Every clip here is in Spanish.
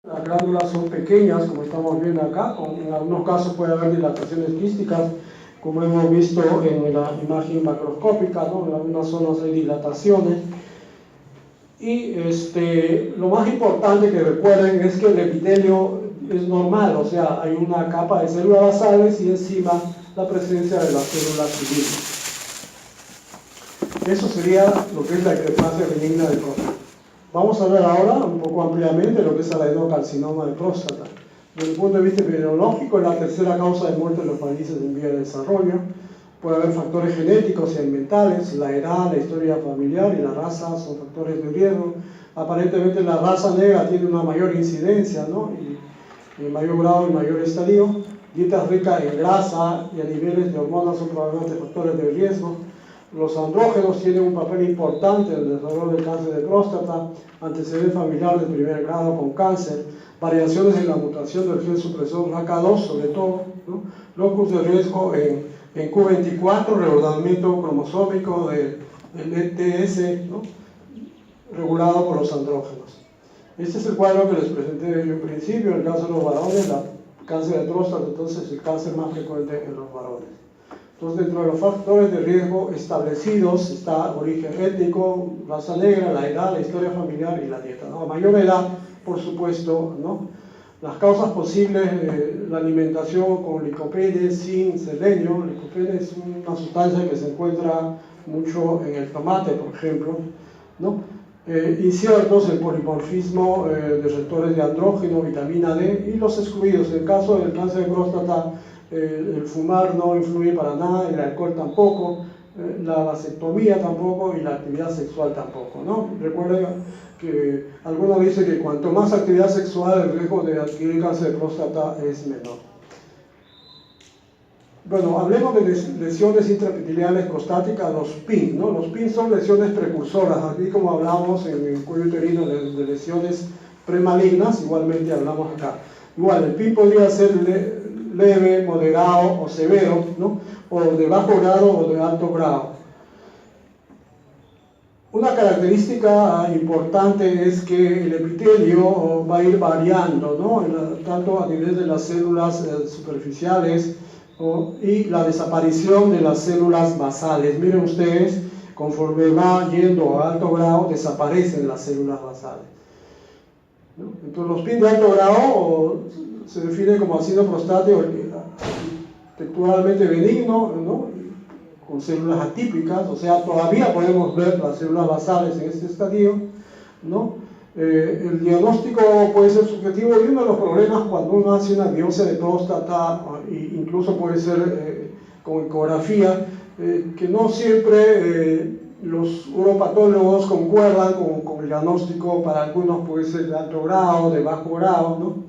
Las glándulas son pequeñas, como estamos viendo acá, en algunos casos puede haber dilataciones quísticas, como hemos visto en la imagen macroscópica, ¿no? En algunas zonas hay dilataciones. Y lo más importante que recuerden es que el epitelio es normal, o sea, hay una capa de células basales y encima la presencia de las células civiles. Eso sería lo que es la hiperplasia benigna de próstata. Vamos a ver ahora un poco ampliamente lo que es el adenocarcinoma de próstata. Desde el punto de vista epidemiológico, es la tercera causa de muerte en los países en vía de desarrollo. Puede haber factores genéticos y ambientales, la edad, la historia familiar y la raza son factores de riesgo. Aparentemente la raza negra tiene una mayor incidencia, ¿no? y en mayor grado y mayor estadio. Dietas ricas en grasa y a niveles de hormonas son probablemente factores de riesgo. Los andrógenos tienen un papel importante en el desarrollo del cáncer de próstata, antecedente familiar de primer grado con cáncer, variaciones en la mutación del gen supresor BRCA2 sobre todo, ¿no? Locus de riesgo en Q24, reordenamiento cromosómico del ETS, ¿no? Regulado por los andrógenos. Este es el cuadro que les presenté yo en principio, el caso de los varones, el cáncer de próstata, entonces el cáncer más frecuente en los varones. Entonces, dentro de los factores de riesgo establecidos está origen étnico, raza negra, la edad, la historia familiar y la dieta, ¿no? A mayor edad, por supuesto, ¿no? Las causas posibles, la alimentación con licopene, zinc, selenio. Licopene es una sustancia que se encuentra mucho en el tomate, por ejemplo, ¿no? Inciertos, el polimorfismo de receptores de andrógeno, vitamina D y los excluidos. En el caso del cáncer de próstata, el fumar no influye para nada, el alcohol tampoco, la vasectomía tampoco y la actividad sexual tampoco, ¿no? Recuerden que algunos dicen que cuanto más actividad sexual, el riesgo de adquirir cáncer de próstata es menor. Bueno, hablemos de lesiones intraepiteliales prostáticas, los PIN, ¿no? Los PIN son lesiones precursoras, así como hablamos en el cuello uterino de lesiones premalignas, igualmente hablamos acá. Igual, el PIN podría ser leve, moderado o severo, ¿no? O de bajo grado o de alto grado. Una característica importante es que el epitelio va a ir variando, ¿no? Tanto a nivel de las células superficiales y la desaparición de las células basales. Miren ustedes, conforme va yendo a alto grado, desaparecen las células basales, ¿no? Entonces, los PIN de alto grado se define como ácido prostático texturalmente benigno, ¿no? Con células atípicas, o sea, todavía podemos ver las células basales en este estadio, ¿no? El diagnóstico puede ser subjetivo y uno de los problemas cuando uno hace una biopsia de próstata, incluso puede ser con ecografía, que no siempre los uropatólogos concuerdan con el diagnóstico. Para algunos puede ser de alto grado, de bajo grado, ¿no?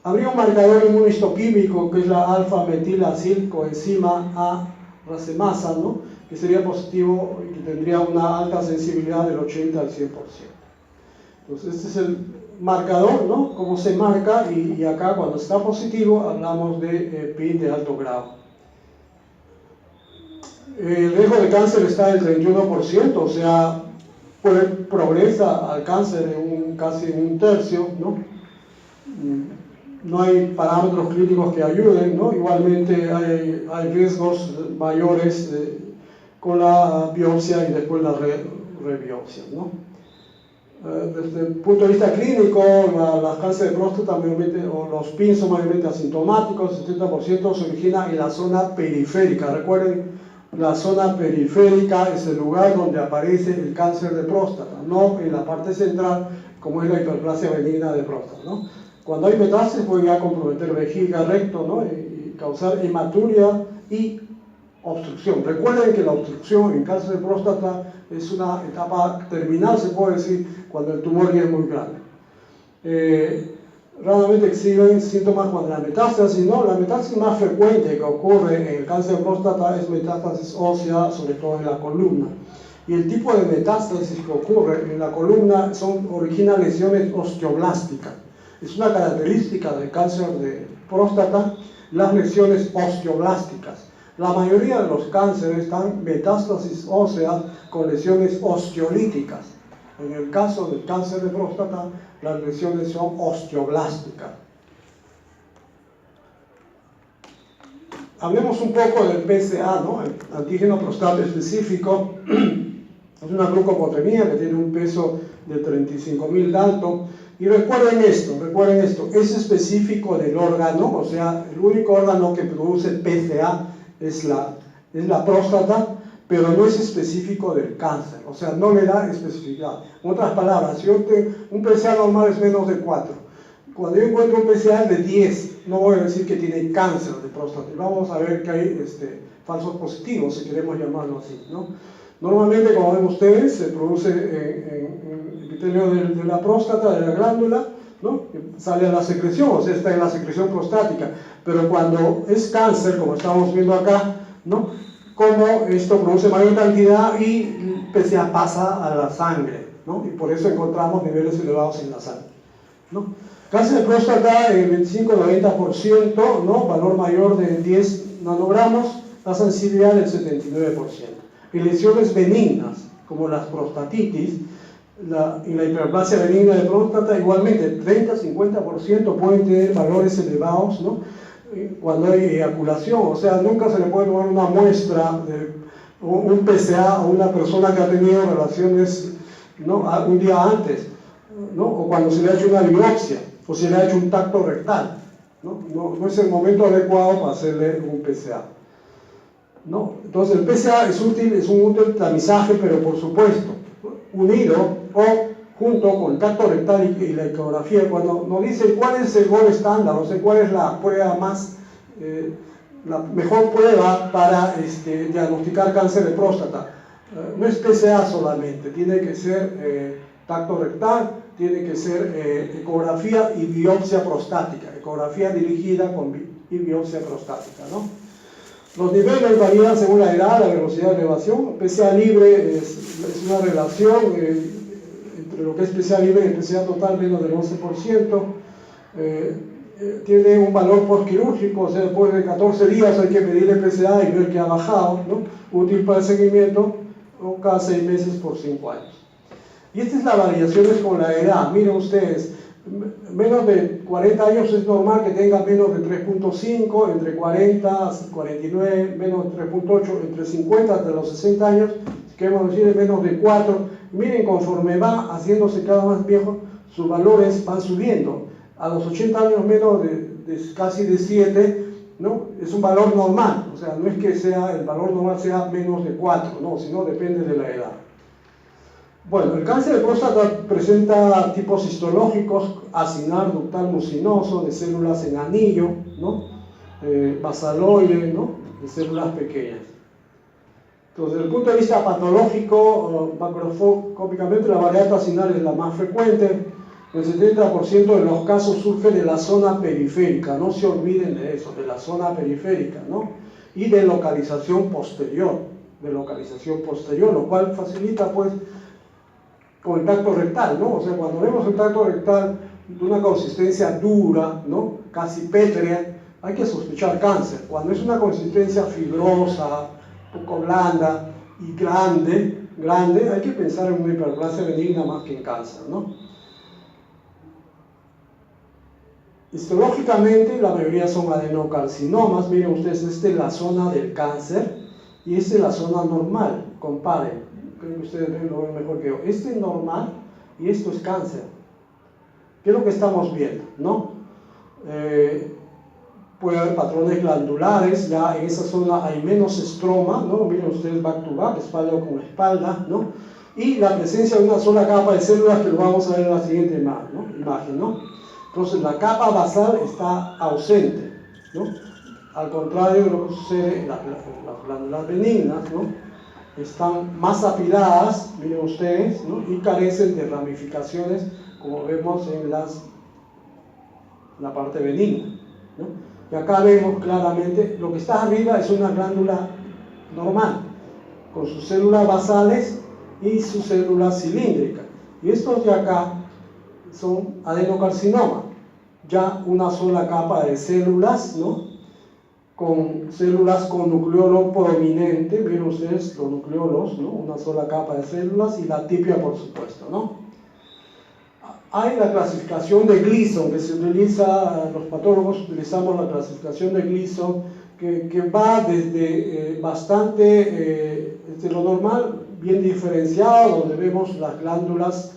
Habría un marcador inmunistoquímico que es la alfa-metilacilcoenzima A racemasa, ¿no? Que sería positivo y que tendría una alta sensibilidad del 80 al 100%. Entonces, este es el marcador, ¿no? Cómo se marca, y acá cuando está positivo hablamos de PIN de alto grado. El riesgo de cáncer está en el 31%, o sea, progresa al cáncer casi en un tercio, ¿no? No hay parámetros clínicos que ayuden, ¿no? Igualmente hay riesgos mayores con la biopsia y después la rebiopsia, ¿no? Desde el punto de vista clínico, las cáncer de próstata o los PIN son mayormente asintomáticos. El 70% se origina en la zona periférica. Recuerden, la zona periférica es el lugar donde aparece el cáncer de próstata, no en la parte central, como es la hiperplasia benigna de próstata, ¿no? Cuando hay metástasis puede ya comprometer vejiga, recto, ¿no? Y causar hematuria y obstrucción. Recuerden que la obstrucción en cáncer de próstata es una etapa terminal, se puede decir, cuando el tumor ya es muy grande. Raramente exhiben síntomas cuando la metástasis, ¿no? La metástasis más frecuente que ocurre en el cáncer de próstata es metástasis ósea, sobre todo en la columna. Y el tipo de metástasis que ocurre en la columna origina lesiones osteoblásticas. Es una característica del cáncer de próstata, las lesiones osteoblásticas. La mayoría de los cánceres están metástasis óseas con lesiones osteolíticas. En el caso del cáncer de próstata, Las lesiones son osteoblásticas. Hablemos un poco del PSA, ¿no? El antígeno prostático específico. Es una glucoproteína que tiene un peso de 35.000 Dalton. Y recuerden esto, es específico del órgano, o sea, el único órgano que produce PSA es la próstata, pero no es específico del cáncer, o sea, no le da especificidad. En otras palabras, si un PSA normal es menos de 4, cuando yo encuentro un PSA de 10, no voy a decir que tiene cáncer de próstata, y vamos a ver que hay falsos positivos, si queremos llamarlo así, ¿no? Normalmente, como ven ustedes, se produce en epitelio de la próstata, de la glándula, ¿no? Sale a la secreción, o sea, está en la secreción prostática, pero cuando es cáncer, como estamos viendo acá, ¿no? Como esto produce mayor cantidad y PSA pasa a la sangre, ¿no? Y por eso encontramos niveles elevados en la sangre, ¿no? Cáncer de próstata, el 25-90%, ¿no? Valor mayor de 10 nanogramos, la sensibilidad del 79%. Y lesiones benignas, como las prostatitis y la hiperplasia benigna de próstata, igualmente 30-50% pueden tener valores elevados, ¿no? Cuando hay eyaculación, o sea, nunca se le puede tomar una muestra de un PSA a una persona que ha tenido relaciones, ¿no? Un día antes, ¿no? O cuando se le ha hecho una biopsia, o se le ha hecho un tacto rectal, ¿no? No es el momento adecuado para hacerle un PSA, ¿no? Entonces el PSA es un útil tamizaje, pero por supuesto, unido o junto con el tacto rectal y la ecografía, cuando nos dicen cuál es el gold estándar, o sea, cuál es la prueba la mejor prueba para diagnosticar cáncer de próstata. No es PSA solamente, tiene que ser tacto rectal, tiene que ser ecografía y biopsia prostática, ecografía dirigida y biopsia prostática, ¿no? Los niveles varían según la edad, la velocidad de elevación. PSA libre es una relación entre lo que es PSA libre y el PSA total, menos del 11%. Tiene un valor postquirúrgico, o sea, después de 14 días hay que medir el PSA y ver que ha bajado, ¿no? Útil para el seguimiento, o cada 6 meses por 5 años. Y esta es la variación con la edad. Miren ustedes, menos de 40 años es normal que tenga menos de 3.5, entre 40 y 49, menos de 3.8, entre 50 hasta los 60 años, queremos decir menos de 4. Miren, conforme va haciéndose cada vez más viejo, sus valores van subiendo. A los 80 años menos casi de 7, ¿no? Es un valor normal, o sea, no es que el valor normal sea menos de 4, no, sino depende de la edad. Bueno, el cáncer de próstata presenta tipos histológicos, acinar ductal mucinoso, de células en anillo, ¿no? Basaloide, ¿no? De células pequeñas. Entonces, desde el punto de vista patológico, macroscópicamente la variante acinar es la más frecuente. El 70% de los casos surge de la zona periférica, no se olviden de eso, de la zona periférica, ¿no? Y de localización posterior, lo cual facilita, pues, con el tacto rectal, ¿no? O sea, cuando vemos el tacto rectal de una consistencia dura, ¿no? Casi pétrea, hay que sospechar cáncer. Cuando es una consistencia fibrosa, un poco blanda y grande, hay que pensar en una hiperplasia benigna más que en cáncer, ¿no? Histológicamente, la mayoría son adenocarcinomas. Miren ustedes, esta es la zona del cáncer y esta es la zona normal. Comparen. Creo que ustedes lo ven mejor que yo. Este es normal y esto es cáncer. ¿Qué es lo que estamos viendo? ¿No? Puede haber patrones glandulares, ya en esa zona hay menos estroma, ¿no? Miren ustedes back to back, espalda con espalda, ¿no? Y la presencia de una sola capa de células que lo vamos a ver en la siguiente imagen, ¿no? Entonces la capa basal está ausente, ¿no? Al contrario de lo que sucede en las glándulas benignas, ¿no? Están más apiladas, miren ustedes, ¿no? Y carecen de ramificaciones, como vemos en la parte benigna, ¿no? Y acá vemos claramente, lo que está arriba es una glándula normal, con sus células basales y sus células cilíndricas. Y estos de acá son adenocarcinoma, ya una sola capa de células, ¿no? Con células con nucleolo prominente, miren ustedes los nucleolos, ¿no? Una sola capa de células y la tipia, por supuesto, ¿no? hay la clasificación de Gleason, que se utiliza, los patólogos utilizamos la clasificación de Gleason, que va desde bastante, desde lo normal, bien diferenciado, donde vemos las glándulas,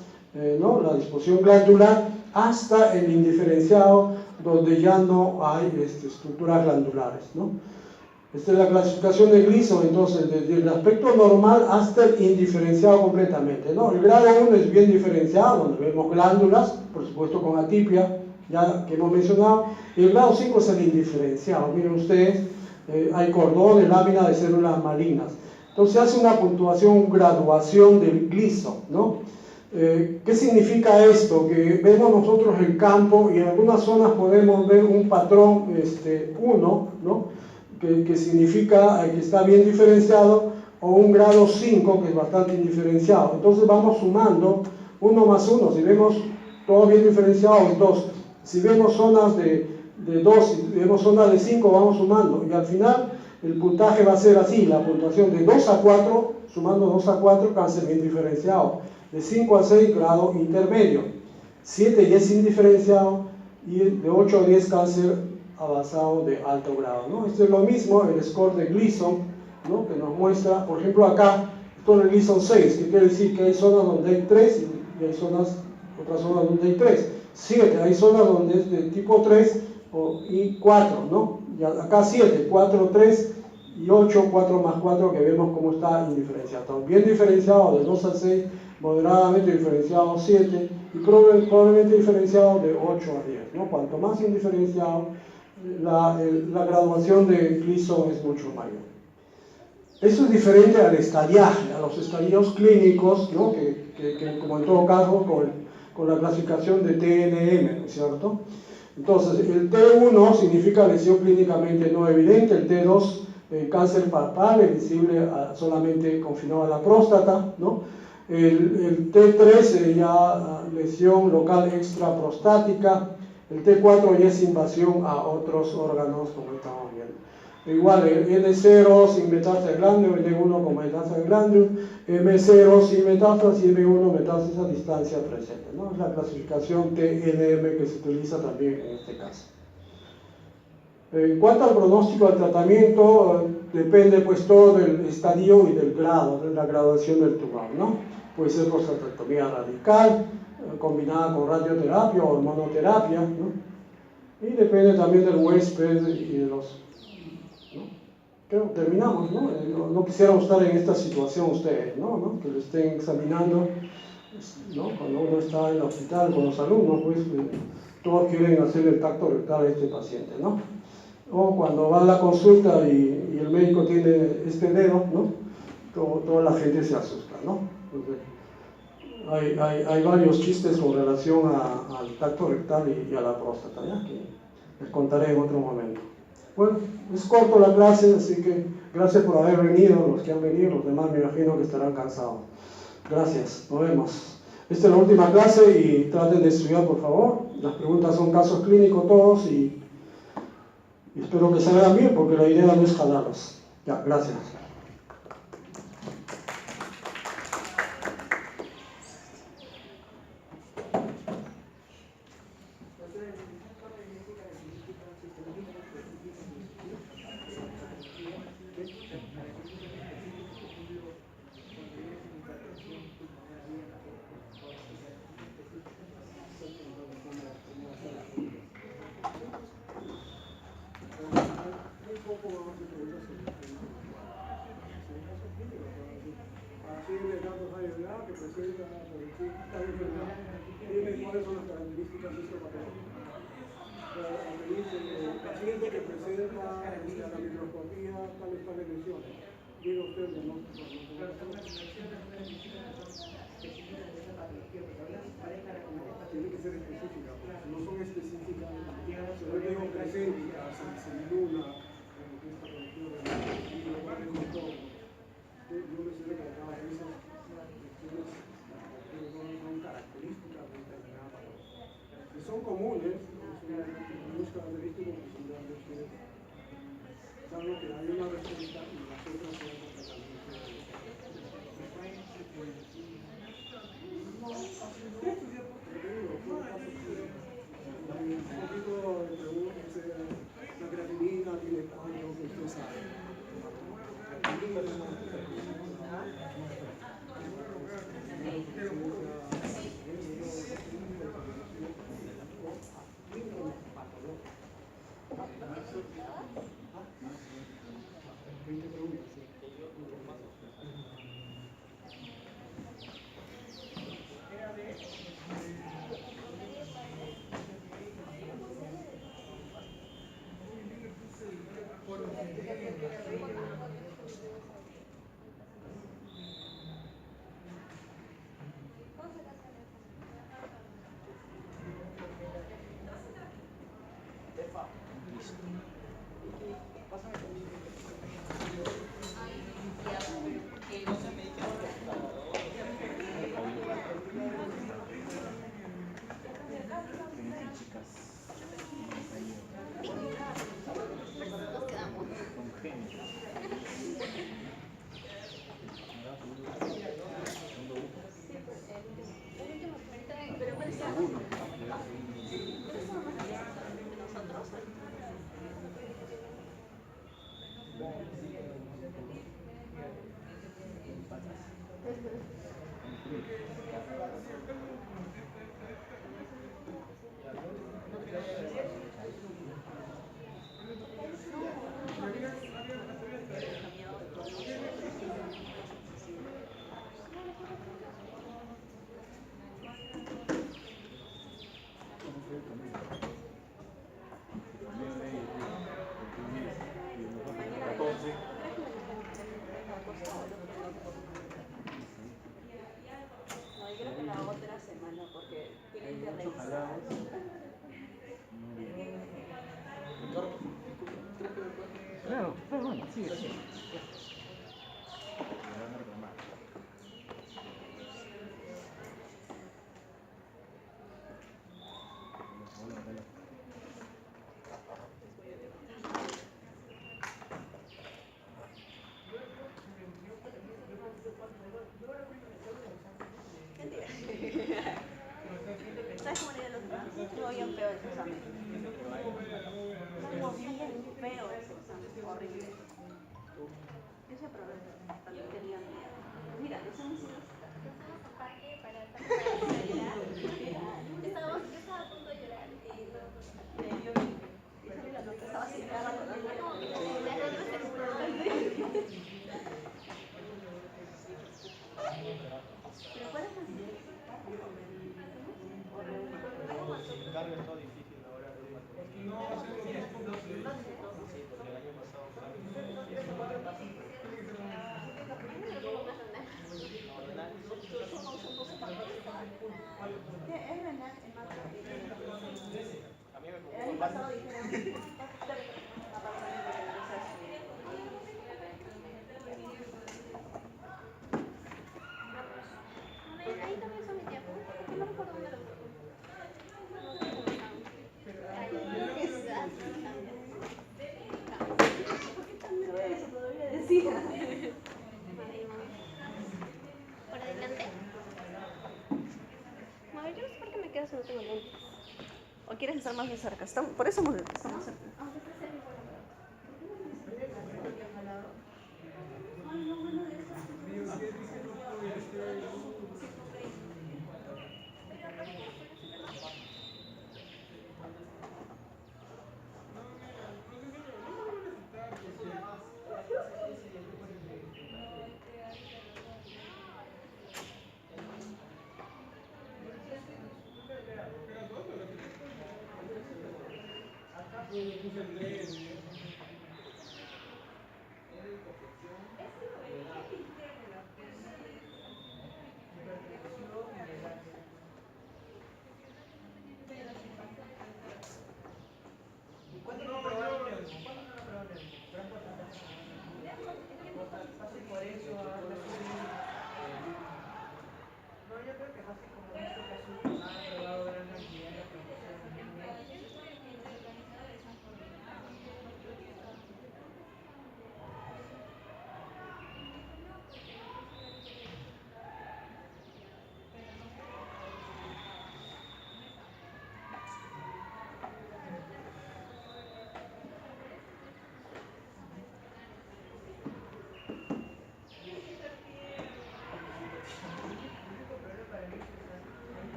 ¿no? La disposición glandular, hasta el indiferenciado, donde ya no hay estructuras glandulares, ¿no? Esta es la clasificación de Gleason, entonces, desde el aspecto normal hasta el indiferenciado completamente, ¿no? El grado 1 es bien diferenciado, donde vemos glándulas, por supuesto con atipia, ya que hemos mencionado, y el grado 5 es el indiferenciado. Miren ustedes, hay cordones, láminas de células malignas. Entonces hace una puntuación, graduación del Gleason, ¿no? ¿Qué significa esto? Que vemos nosotros el campo y en algunas zonas podemos ver un patrón 1, ¿no? Que significa que está bien diferenciado, o un grado 5 que es bastante indiferenciado. Entonces vamos sumando 1 más 1, si vemos todo bien diferenciado es 2, si vemos zonas de 2, si vemos zonas de 5 vamos sumando, y al final el puntaje va a ser así, la puntuación de 2 a 4, sumando 2 a 4, cáncer bien diferenciado, de 5 a 6 grado intermedio, 7 ya es indiferenciado, y de 8 a 10 cáncer avanzado de alto grado, ¿no? Esto es lo mismo, el score de Gleason, ¿no? Que nos muestra, por ejemplo acá, esto es el Gleason 6, que quiere decir que hay zonas donde hay 3 y hay zonas, otras zonas donde hay 3. 7, hay zonas donde es de tipo 3 y 4, ¿no? Y acá 7, 4, 3 y 8, 4 más 4, que vemos cómo está indiferenciado. Bien diferenciado de 2 a 6, moderadamente diferenciado 7 y probablemente diferenciado de 8 a 10, ¿no? Cuanto más indiferenciado, la graduación de Gleason es mucho mayor. Eso es diferente al estadiaje, a los estadios clínicos, ¿no? que como en todo caso con la clasificación de TNM, ¿no es cierto? Entonces, el T1 significa lesión clínicamente no evidente, el T2 cáncer palpable, visible solamente confinado a la próstata, ¿no? El T3 ya lesión local extraprostática, el T4 ya es invasión a otros órganos, como estamos viendo. Igual, el N0 sin metástasis glándula, N1 con metástasis glándula, M0 sin metástasis y M1 metástasis a distancia presente, ¿no? Es la clasificación TNM que se utiliza también en este caso. En cuanto al pronóstico del tratamiento, depende pues todo del estadio y del grado, de la graduación del tumor, ¿no? Puede ser prostatectomía radical, combinada con radioterapia o hormonoterapia, ¿no? Y depende también del huésped y de los... ¿no? Creo que terminamos, ¿no? No quisiéramos estar en esta situación ustedes, ¿no? Que lo estén examinando, ¿no? Cuando uno está en el hospital con los alumnos, pues todos quieren hacer el tacto rectal a este paciente, ¿no? O cuando va a la consulta y el médico tiene este dedo, ¿no? Toda la gente se asusta, ¿no? Entonces, hay varios chistes con relación al tacto rectal y a la próstata, ¿ya? Que les contaré en otro momento. Bueno, es corto la clase, así que gracias por haber venido, los que han venido, los demás me imagino que estarán cansados. Gracias, nos vemos. Esta es la última clase y traten de estudiar, por favor. Las preguntas son casos clínicos todos y espero que salgan bien, porque la idea no es jalarlos. Ya, gracias. Paciente que presenta la microscopía, tales lesiones. Diga usted, ¿no? Tiene que ser específica, porque no son específicas. Si yo digo presenta, semiluna, yo me sé que cada vez esas lesiones son características de determinada patología. Que son comunes, los característicos que son de las lesiones, salvo que hay una respuesta y las otras son completamente diferentes. Claro, bueno, sí, sí. ¿Sabes cómo era el otro? Estuvo bien feo ese examen. Estuvo bien feo ese examen, horrible. Ese problema también tenía miedo. Mira, los hemos ido Estábamos al parque para estar preparados para llorar. Yo estaba a punto de llorar y y la nota estaba así, cada rato, no, las lágrimas se explotan. pero ¿cuál es la siguiente? Carga es todo difícil ahora. ¿Qué es renal hemato? A mí me El año pasado dijeron, Ahí también son mi tiempo. Es que no recuerdo dónde lo busco. eso todavía decía. Por adelante. A ver, yo no sé por qué me quedo si no tengo lentes. ¿O quieres estar más de cerca? Por eso estamos cerca. Aunque esté cerca igual.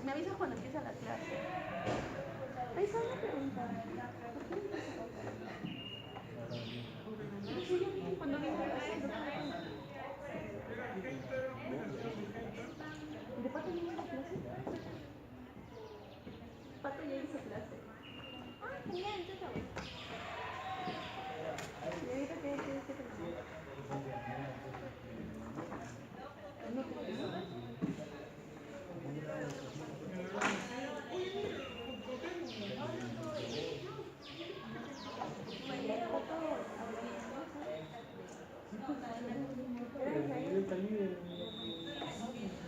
Me avisas cuando empieza la clase. Ahí está una pregunta. Cuando viene la clase, ¿de Pato ya hizo clase? Pato ya hizo clase. Ah, genial, yo también. ¿Y ahorita qué tenemos? ¿No tenemos?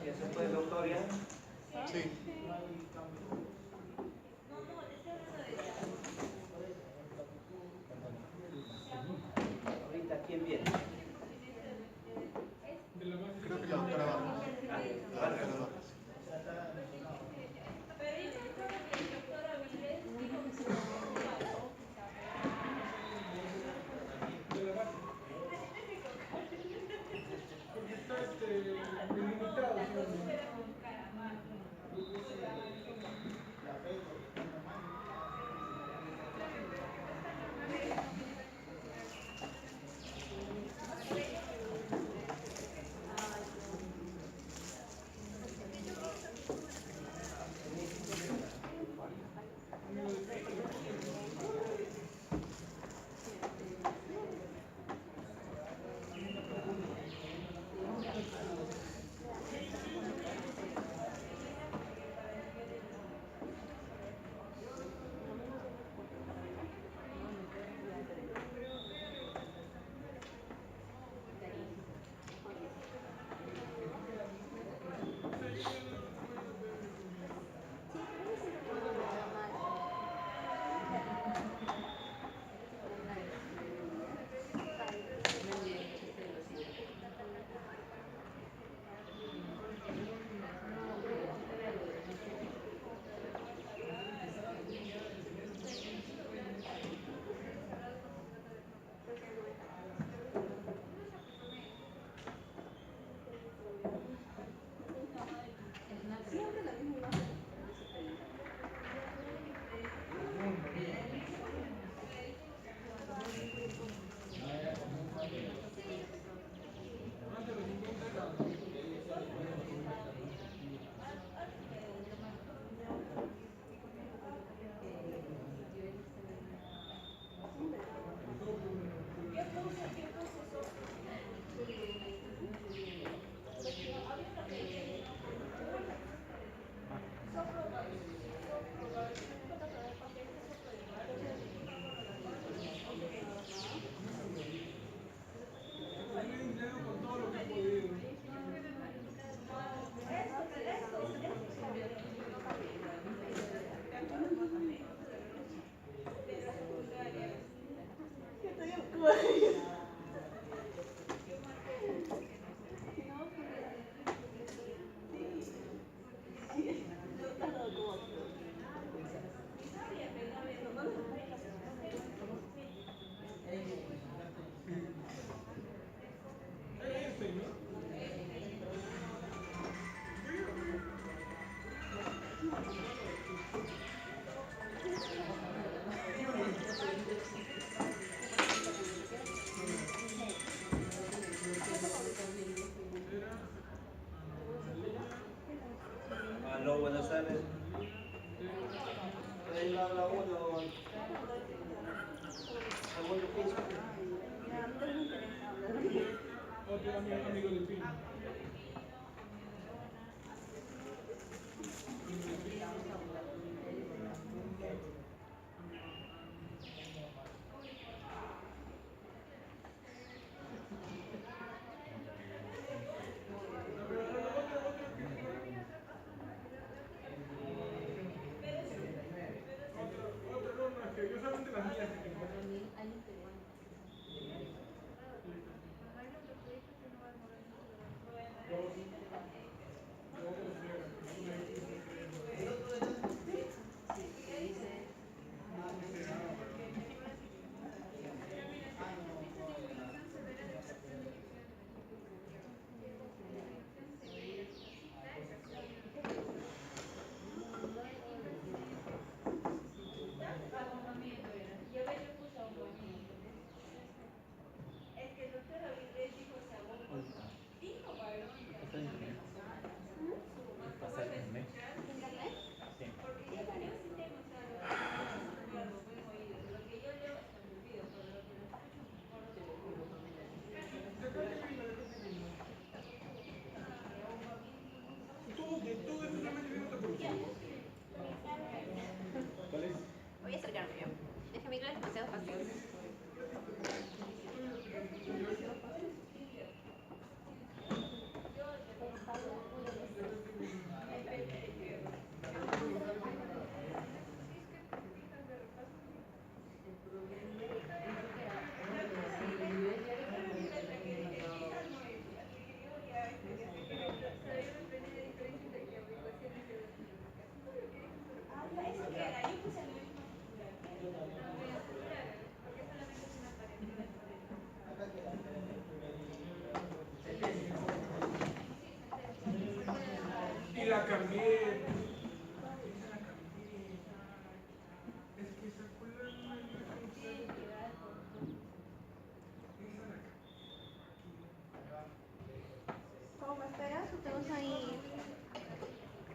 ¿Y eso fue doctor ya? Sí. Ahorita, ¿quién viene? Creo que la doctora Vargas. Aló, buenas tardes. Ahí habla uno. Segundo piso. Mira, a mí también me interesa hablar. Otro amigo del PIN. Yo solamente las mías que tengo. Voy a acercarme yo. Es que mi inglés es demasiado fácil. Y la cambié. Es que esa color ¿Cómo me esperas o te vas a ir?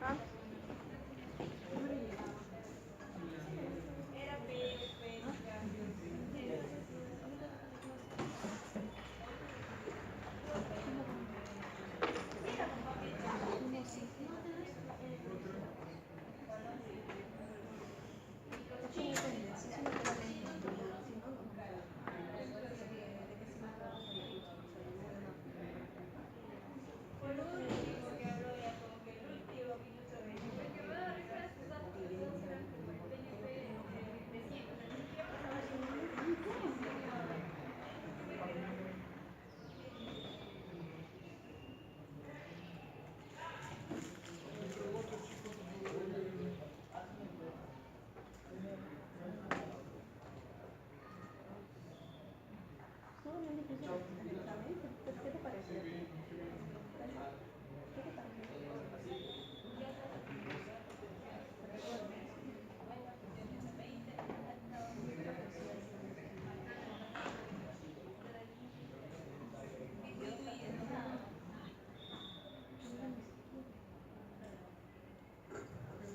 ¿Ah? Solamente puse ¿qué te parece?